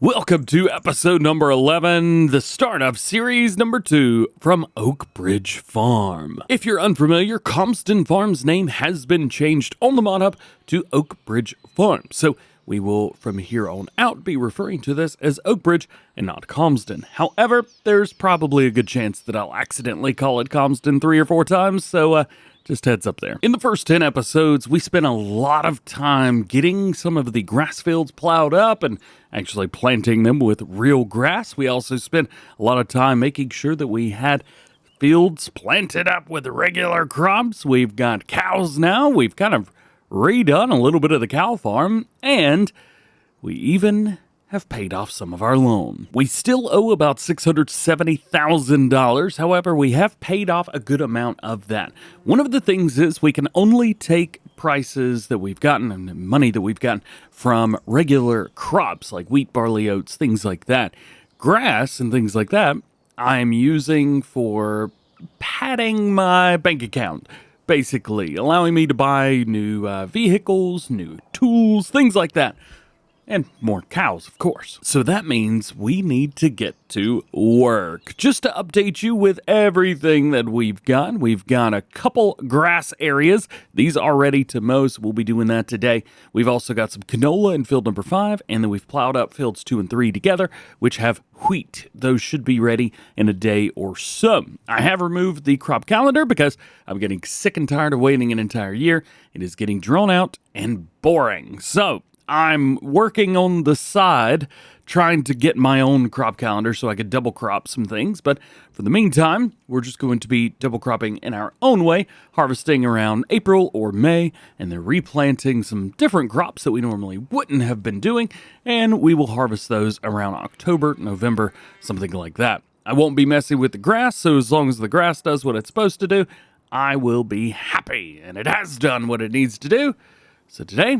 Welcome to episode number 11, the start of series number 2 from Oak Bridge Farm. If you're unfamiliar, Comston Farm's name has been changed on the mod hub to Oak Bridge Farm. So we will, from here on out, be referring to this as Oak Bridge and not Comston. However, there's probably a good chance that I'll accidentally call it Comston 3 or 4 times, so just heads up there. In the first 10 episodes, we spent a lot of time getting some of the grass fields plowed up and actually planting them with real grass. We also spent a lot of time making sure that we had fields planted up with regular crops. We've got cows now. We've kind of redone a little bit of the cow farm, and we even have paid off some of our loan. We still owe about $670,000. However, we have paid off a good amount of that. One of the things is we can only take prices that we've gotten and money that we've gotten from regular crops like wheat, barley, oats, things like that. Grass and things like that, I'm using for padding my bank account, basically allowing me to buy new vehicles, new tools, things like that. And more cows, of course. So that means we need to get to work. Just to update you with everything that we've got a couple grass areas. These are ready to mow, so we'll be doing that today. We've also got some canola in field number 5, and then we've plowed up fields 2 and 3 together, which have wheat. Those should be ready in a day or so. I have removed the crop calendar because I'm getting sick and tired of waiting an entire year. It is getting drawn out and boring. So I'm working on the side, trying to get my own crop calendar so I could double crop some things. But for the meantime, we're just going to be double cropping in our own way, harvesting around April or May, and then replanting some different crops that we normally wouldn't have been doing. And we will harvest those around October, November, something like that. I won't be messing with the grass, so as long as the grass does what it's supposed to do, I will be happy. And it has done what it needs to do. So today,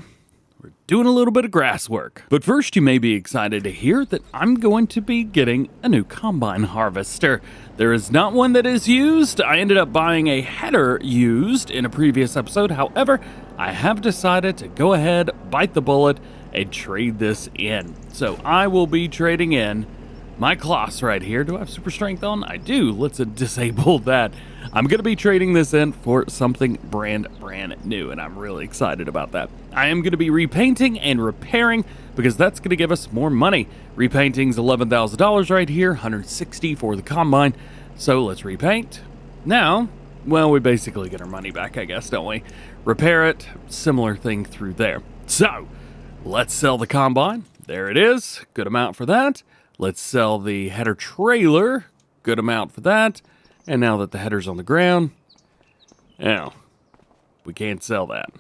we're doing a little bit of grass work. But first, you may be excited to hear that I'm going to be getting a new combine harvester. There is not one that is used. I ended up buying a header used in a previous episode. However, I have decided to go ahead, bite the bullet, and trade this in. So I will be trading in my class right here. Do I have super strength on? I do. Let's disable that. I'm going to be trading this in for something brand new, and I'm really excited about that. I am going to be repainting and repairing because that's going to give us more money. Repainting's $11,000 right here, $160 for the combine. So let's repaint. Now, well, we basically get our money back, I guess, don't we? Repair it, similar thing through there. So let's sell the combine. There it is. Good amount for that. Let's sell the header trailer. Good amount for that. And now that the header's on the ground, now we can't sell that.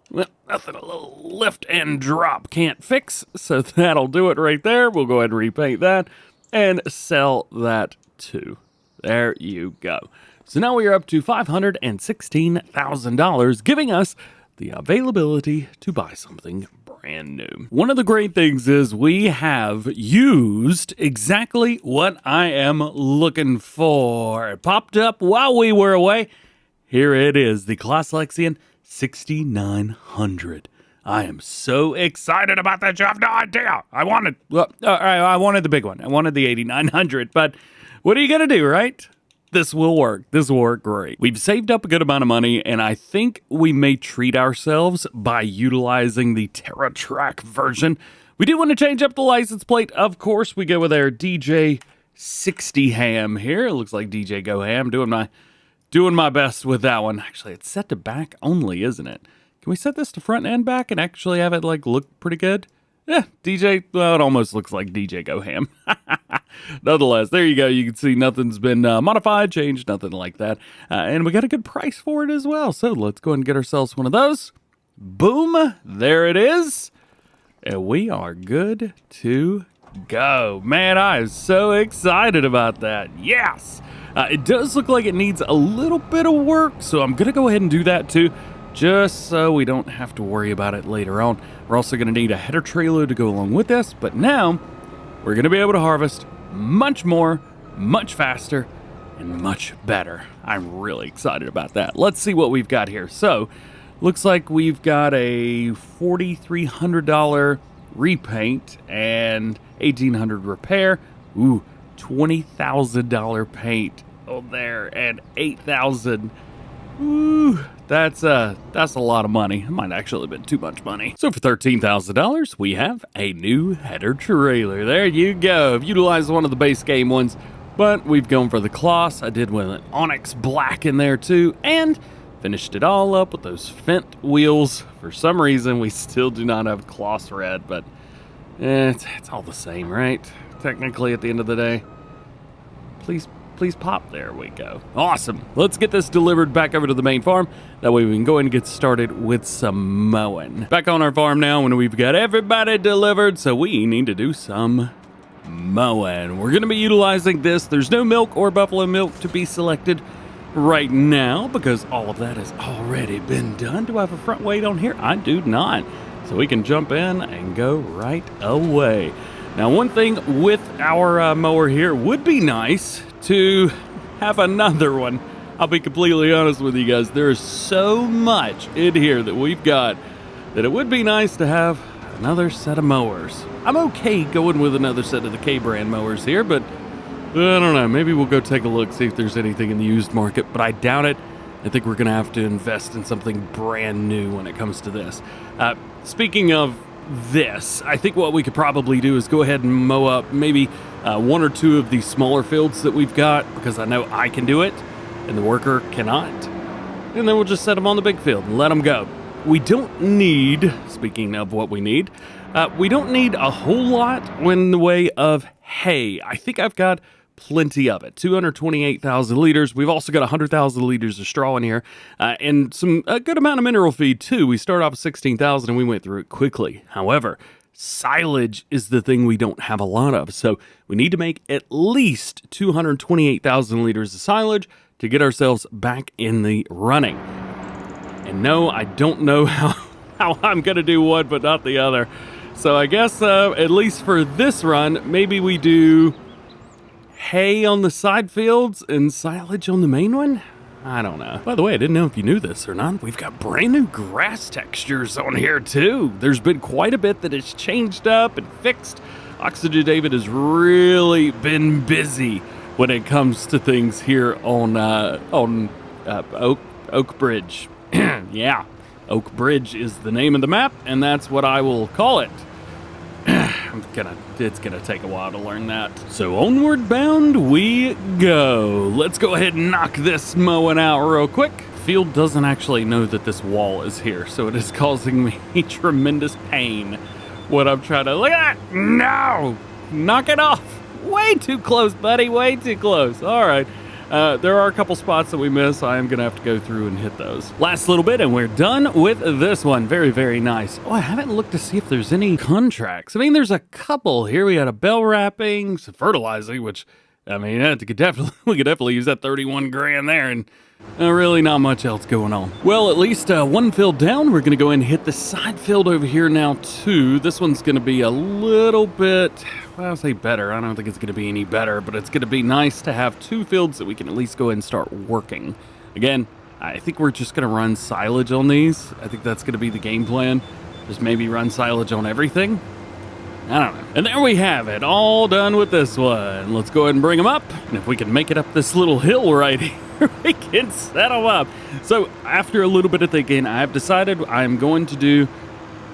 Well, nothing a little lift and drop can't fix, so that'll do it right there. We'll go ahead and repaint that and sell that too. There you go. So now we are up to $516,000, giving us the availability to buy something brand new. One of the great things is we have used exactly what I am looking for. It popped up while we were away. Here it is, the Class Lexian 6900. I am so excited about that. You have no idea. I wanted the big one. I wanted the 8900, but what are you going to do, right? This will work. This will work great. We've saved up a good amount of money, and I think we may treat ourselves by utilizing the TerraTrack version. We do want to change up the license plate. Of course, we go with our DjGoHam here. It looks like DjGoHam. Doing my best with that one. Actually, it's set to back only, isn't it? Can we set this to front and back and actually have it look pretty good? Yeah, well, it almost looks like DjGoHam. Nonetheless, there you go. You can see nothing's been modified, changed, nothing like that. And we got a good price for it as well. So let's go ahead and get ourselves one of those. Boom. There it is. And we are good to go. Man, I am so excited about that. Yes. It does look like it needs a little bit of work, so I'm going to go ahead and do that too, just so we don't have to worry about it later on. We're also going to need a header trailer to go along with this, but now we're going to be able to harvest much more, much faster, and much better. I'm really excited about that. Let's see what we've got here. So, looks like we've got a $4,300 repaint and 1,800 repair. Ooh, $20,000 paint on there and 8,000. Ooh, that's a lot of money. It might actually have been too much money. So for $13,000, we have a new header trailer. There you go. I've utilized one of the base game ones, but we've gone for the gloss. I did with an onyx black in there too, and finished it all up with those Fendt wheels. For some reason, we still do not have gloss red, but it's all the same, right? Technically, at the end of the day. Please pop. There we go. Awesome. Let's get this delivered back over to the main farm. That way we can go and get started with some mowing. Back on our farm now, and we've got everybody delivered, so we need to do some mowing. We're going to be utilizing this. There's no milk or buffalo milk to be selected right now because all of that has already been done. Do I have a front weight on here? I do not. So we can jump in and go right away. Now, one thing with our mower here would be nice to have another one. I'll be completely honest with you guys. There is so much in here that we've got that it would be nice to have another set of mowers. I'm okay going with another set of the K-brand mowers here, but I don't know. Maybe we'll go take a look, see if there's anything in the used market, but I doubt it. I think we're going to have to invest in something brand new when it comes to this. Speaking of this, I think what we could probably do is go ahead and mow up maybe one or two of these smaller fields that we've got, because I know I can do it and the worker cannot. And then we'll just set them on the big field and let them go. We don't need, speaking of what we need, we don't need a whole lot in the way of hay. I think I've got plenty of it. 228,000 liters. We've also got 100,000 liters of straw in here, and a good amount of mineral feed too. We started off with 16,000 and we went through it quickly. However, silage is the thing we don't have a lot of, so we need to make at least 228,000 liters of silage to get ourselves back in the running. And no, I don't know how I'm gonna do one but not the other. So I guess at least for this run, maybe we do hay on the side fields and silage on the main one? I don't know. By the way, I didn't know if you knew this or not. We've got brand new grass textures on here too. There's been quite a bit that has changed up and fixed. Oxygen David has really been busy when it comes to things here on Oak Bridge. Yeah, Oak Bridge is the name of the map, and that's what I will call it. It's gonna take a while to learn that. So onward bound we go. Let's go ahead and knock this mowing out real quick. Field doesn't actually know that this wall is here, so it is causing me tremendous pain when I'm trying to look at that. No, knock it off. Way too close, buddy. Way too close. All right. There are a couple spots that we miss. I am going to have to go through and hit those. Last little bit, and we're done with this one. Very, very nice. Oh, I haven't looked to see if there's any contracts. I mean, there's a couple here. We got a bell wrapping, some fertilizing, which, I mean, we could definitely use that 31 grand there, and really not much else going on. Well, at least one field down. We're going to go in and hit the side field over here now, too. This one's going to be a little bit, well, I'll say better. I don't think it's going to be any better, but it's going to be nice to have two fields that we can at least go ahead and start working. Again, I think we're just going to run silage on these. I think that's going to be the game plan. Just maybe run silage on everything. I don't know. And there we have it, all done with this one. Let's go ahead and bring them up. And if we can make it up this little hill right here, we can set them up. So after a little bit of thinking, I've decided I'm going to do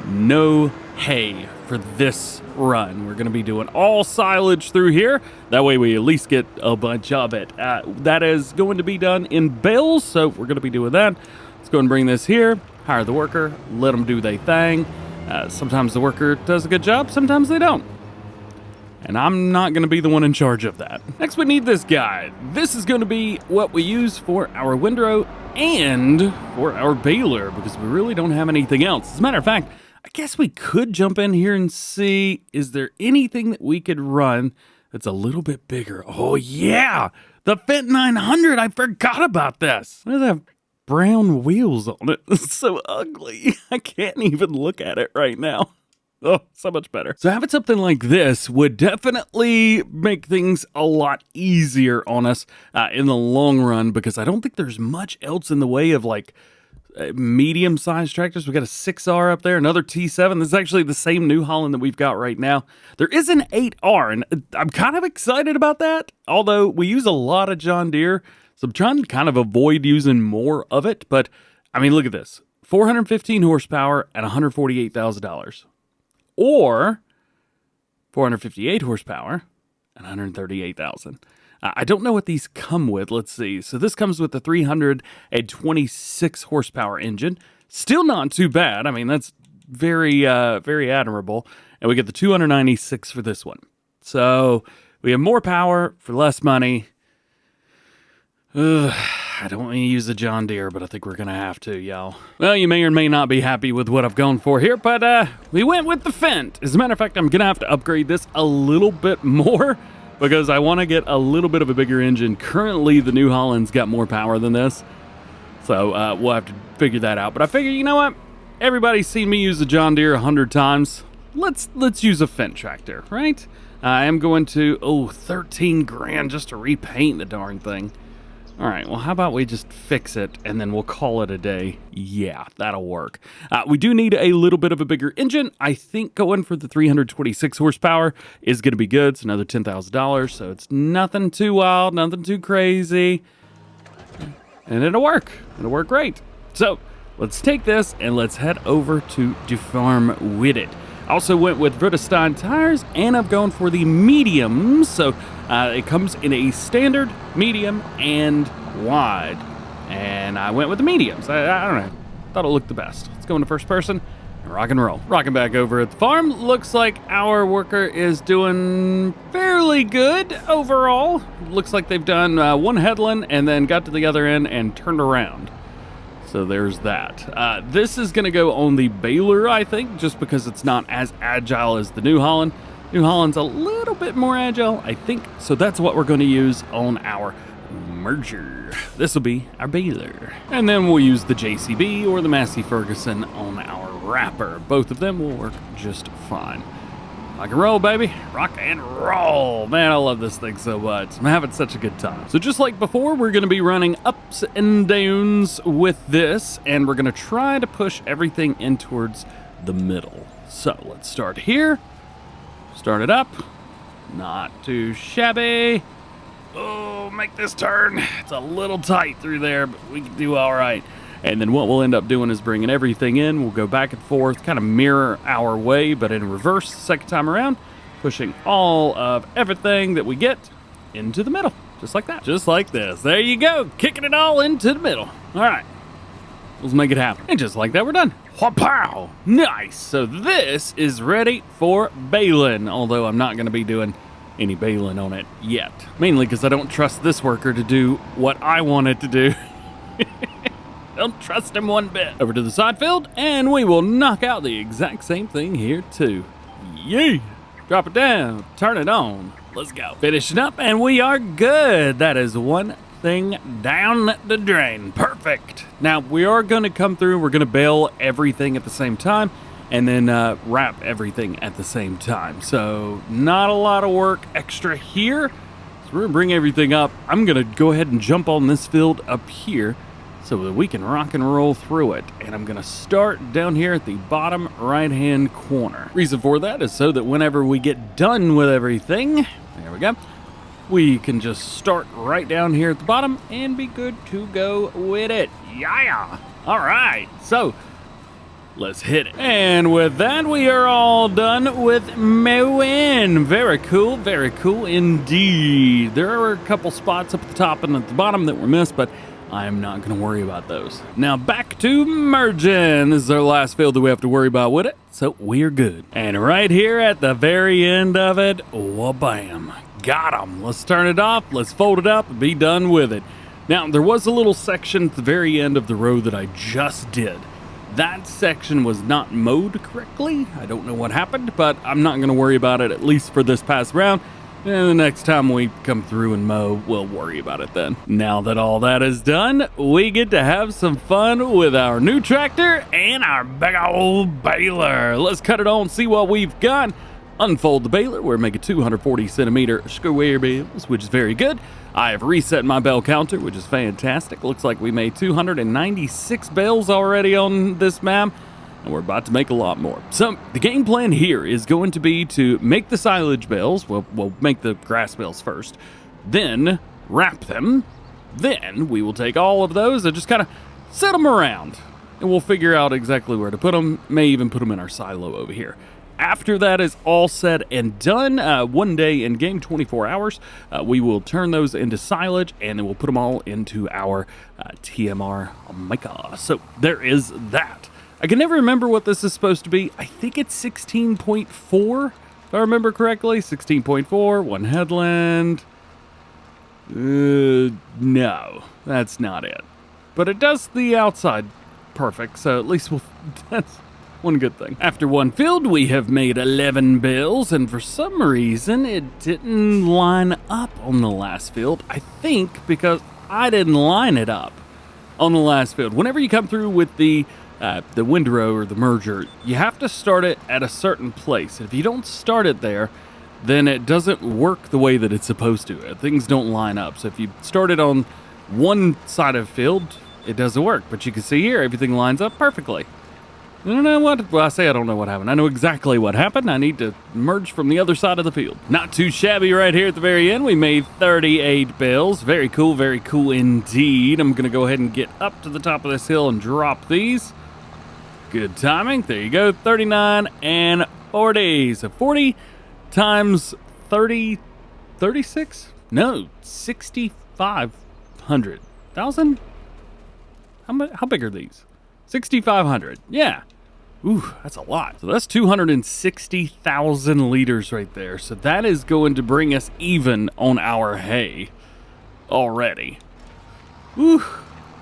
no hay for this run. We're going to be doing all silage through here. That way we at least get a bunch of it. That is going to be done in bales, so we're going to be doing that. Let's go and bring this here, hire the worker, let them do their thing. Sometimes the worker does a good job, sometimes they don't. And I'm not going to be the one in charge of that. Next, we need this guy. This is going to be what we use for our windrow and for our baler, because we really don't have anything else. As a matter of fact, I guess we could jump in here and see, is there anything that we could run that's a little bit bigger? Oh, yeah! The Fendt 900! I forgot about this! What does that have? Brown wheels on it. It's so ugly. I can't even look at it right now. Oh, so much better. So having something like this would definitely make things a lot easier on us in the long run, because I don't think there's much else in the way of like medium-sized tractors. We got a 6R up there, another T7. This is actually the same New Holland that we've got right now. There is an 8R, and I'm kind of excited about that, although we use a lot of John Deere, so I'm trying to kind of avoid using more of it. But, I mean, look at this. 415 horsepower at $148,000. Or 458 horsepower and $138,000. I don't know what these come with. Let's see. So this comes with the 326 horsepower engine. Still not too bad. I mean, that's very, very admirable. And we get the 296 for this one. So we have more power for less money. I don't want to use the John Deere, but I think we're going to have to, y'all. Well, you may or may not be happy with what I've gone for here, but we went with the Fendt. As a matter of fact, I'm going to have to upgrade this a little bit more because I want to get a little bit of a bigger engine. Currently, the New Holland's got more power than this, so we'll have to figure that out. But I figure, you know what? Everybody's seen me use the John Deere 100 times. Let's use a Fendt tractor, right? I am going to, 13 grand just to repaint the darn thing. All right, well, how about we just fix it, and then we'll call it a day. Yeah, that'll work. We do need a little bit of a bigger engine. I think going for the 326 horsepower is going to be good. It's another $10,000, so it's nothing too wild, nothing too crazy. And it'll work. It'll work great. So let's take this, and let's head over to DjGoHam with it. I also went with Vredestein tires, and I've gone for the mediums. So it comes in a standard, medium, and wide. And I went with the mediums. I don't know. Thought it looked the best. Let's go into first person and rock and roll. Rocking back over at the farm. Looks like our worker is doing fairly good overall. Looks like they've done one headland and then got to the other end and turned around. So there's that. This is going to go on the baler, I think, just because it's not as agile as the New Holland. New Holland's a little bit more agile, I think. So that's what we're going to use on our merger. This will be our baler. And then we'll use the JCB or the Massey Ferguson on our wrapper. Both of them will work just fine. Rock and roll, baby. Rock and roll. Man, I love this thing so much. I'm having such a good time. So just like before, we're going to be running ups and downs with this, and we're going to try to push everything in towards the middle. So let's start here. Start it up. Not too shabby. Oh, make this turn. It's a little tight through there, but we can do all right. And then what we'll end up doing is bringing everything in. We'll go back and forth, kind of mirror our way, but in reverse the second time around, pushing all of everything that we get into the middle, just like that. Just like this. There you go. Kicking it all into the middle. All right. Let's make it happen. And just like that, we're done. Wha-pow! Nice. So this is ready for baling, although I'm not going to be doing any baling on it yet. Mainly because I don't trust this worker to do what I want it to do. Don't trust him one bit. Over to the side field, and we will knock out the exact same thing here too. Yay! Drop it down, turn it on. Let's go. Finishing up, and we are good. That is one thing down the drain. Perfect. Now, we are going to come through. We're going to bale everything at the same time, and then wrap everything at the same time. So, not a lot of work extra here. So, we're going to bring everything up. I'm going to go ahead and jump on this field up here, so that we can rock and roll through it. And I'm gonna start down here at the bottom right-hand corner. Reason for that is so that whenever we get done with everything, there we go, we can just start right down here at the bottom and be good to go with it. Yeah! All right, so let's hit it. And with that, we are all done with mowing. Very cool indeed. There are a couple spots up at the top and at the bottom that were missed, but I'm not going to worry about those. Now back to merging. This is our last field that we have to worry about with it, so we're good. And right here at the very end of it, wha-bam. Got 'em. Let's turn it off, let's fold it up, and be done with it. Now, there was a little section at the very end of the row that I just did. That section was not mowed correctly. I don't know what happened, but I'm not going to worry about it, at least for this past round. And the next time we come through and mow, we'll worry about it then. Now that all that is done, we get to have some fun with our new tractor and our big old baler. Let's cut it on and see what we've got. Unfold the baler. We're making 240 centimeter square bales, which is very good. I have reset my bale counter, which is fantastic. Looks like we made 296 bales already on this map, and we're about to make a lot more. So the game plan here is going to be to make the silage bales. We'll make the grass bales first, then wrap them. Then we will take all of those and just kind of set them around, and we'll figure out exactly where to put them. May even put them in our silo over here. After that is all said and done, one day in game, 24 hours, we will turn those into silage, and then we'll put them all into our TMR maker. So there is that. I can never remember what this is supposed to be. I think it's 16.4, if I remember correctly. 16.4, one headland. No, that's not it. But it does the outside perfect, so at least that's one good thing. After one field, we have made 11 bales, and for some reason, it didn't line up on the last field. I think because I didn't line it up on the last field. Whenever you come through with the windrow or the merger, you have to start it at a certain place. If you don't start it there, then it doesn't work the way that it's supposed to. Things don't line up. So if you start it on one side of the field, it doesn't work. But you can see here, everything lines up perfectly. I don't know what, well, I say I don't know what happened. I know exactly what happened. I need to merge from the other side of the field. Not too shabby right here at the very end. We made 38 bales. Very cool indeed. I'm going to go ahead and get up to the top of this hill and drop these. Good timing. There you go. 39 and 40. So 40 times 30, 36? No, 6,500. Thousand? How big are these? 6,500. Yeah. Ooh, that's a lot. So that's 260,000 liters right there. So that is going to bring us even on our hay already. Ooh,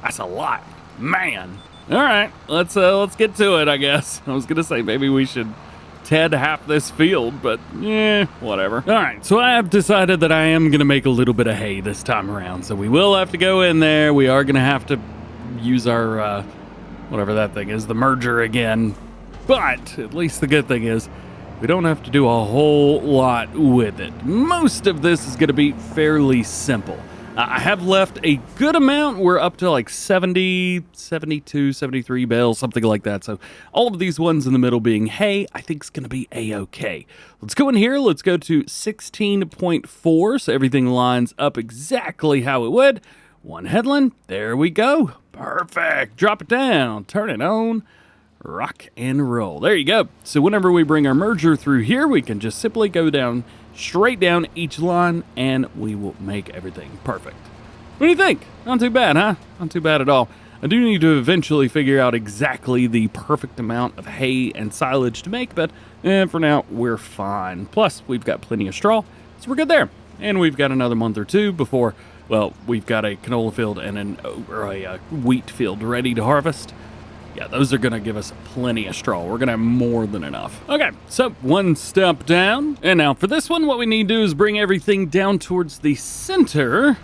that's a lot, man. All right, let's get to it, I guess. I was gonna say maybe we should TED half this field, but whatever. All right, so I have decided that I am gonna make a little bit of hay this time around. So we will have to go in there. We are gonna have to use our whatever that thing is, the merger again. But at least the good thing is we don't have to do a whole lot with it. Most of this is gonna be fairly simple. I have left a good amount. We're up to like 70, 72, 73 bales, something like that. So all of these ones in the middle being hay, I think it's going to be a-okay. Let's go in here. Let's go to 16.4 so everything lines up exactly how it would. One headland. There we go. Perfect. Drop it down. Turn it on. Rock and roll. There you go. So whenever we bring our merger through here, we can just simply go down straight down each line, and we will make everything perfect. What do you think? Not too bad, huh? Not too bad at all. I do need to eventually figure out exactly the perfect amount of hay and silage to make, but for now, we're fine. Plus, we've got plenty of straw, so we're good there. And we've got another month or two before, well, we've got a canola field and a wheat field ready to harvest. Yeah, those are going to give us plenty of straw. We're going to have more than enough. Okay, so one step down. And now for this one, what we need to do is bring everything down towards the center.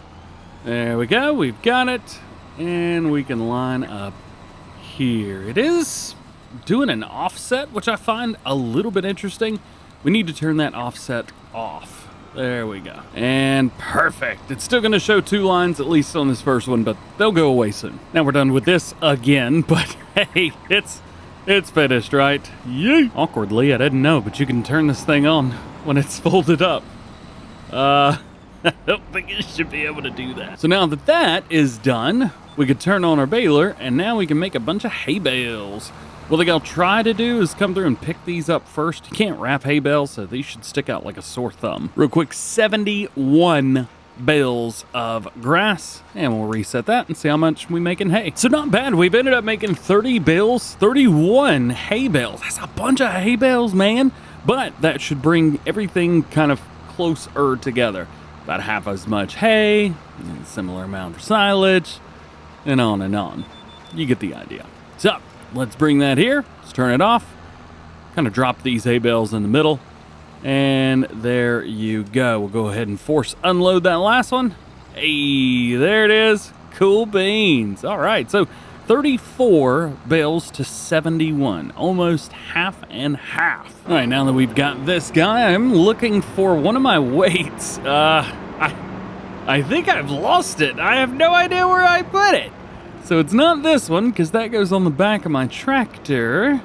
There we go. We've got it. And we can line up here. It is doing an offset, which I find a little bit interesting. We need to turn that offset off. There we go. And perfect. It's still going to show two lines, at least on this first one, but they'll go away soon. Now we're done with this again, but hey, it's finished, right? Yay! Awkwardly, I didn't know, but you can turn this thing on when it's folded up. I don't think you should be able to do that. So now that that is done, we could turn on our baler, and now we can make a bunch of hay bales. What I gotta try to do is come through and pick these up first. You can't wrap hay bales, so these should stick out like a sore thumb. Real quick, 71 bales of grass, and we'll reset that and see how much we make in hay. So not bad. We've ended up making 30 bales, 31 hay bales. That's a bunch of hay bales, man. But that should bring everything kind of closer together. About half as much hay, and a similar amount of silage, and on and on. You get the idea. So let's bring that here. Let's turn it off. Kind of drop these hay bales in the middle. And there you go. We'll go ahead and force unload that last one. Hey, there it is. Cool beans. All right, so 34 bales to 71. Almost half and half. All right, now that we've got this guy, I'm looking for one of my weights. I think I've lost it. I have no idea where I put it. So it's not this one, because that goes on the back of my tractor.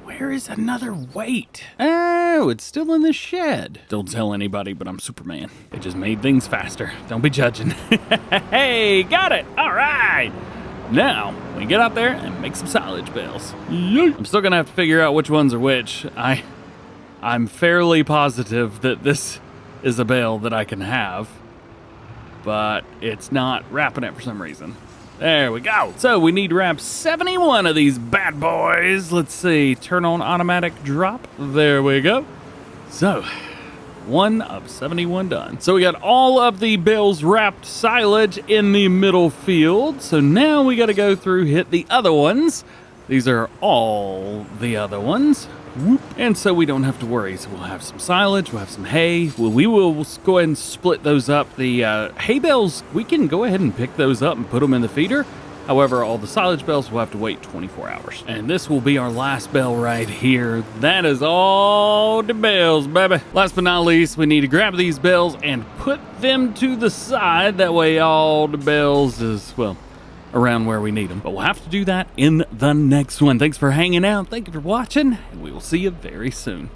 Where is another weight? Oh, it's still in the shed. Don't tell anybody, but I'm Superman. It just made things faster. Don't be judging. Hey, got it. All right. Now, we get out there and make some silage bales. I'm still gonna have to figure out which ones are which. I'm fairly positive that this is a bale that I can have, but it's not wrapping it for some reason. There we go. So we need to wrap 71 of these bad boys. Let's see, turn on automatic drop. There we go. So, 1 of 71 done. So we got all of the bales wrapped silage in the middle field. So now we gotta go through, hit the other ones. These are all the other ones. And so we don't have to worry. So we'll have some silage, we'll have some hay. We will go ahead and split those up. The hay bales, we can go ahead and pick those up and put them in the feeder. However, all the silage bales will have to wait 24 hours. And this will be our last bale right here. That is all the bales, baby. Last but not least, we need to grab these bales and put them to the side. That way all the bales is, well, around where we need them. But we'll have to do that in the next one. Thanks for hanging out. Thank you for watching, and we will see you very soon.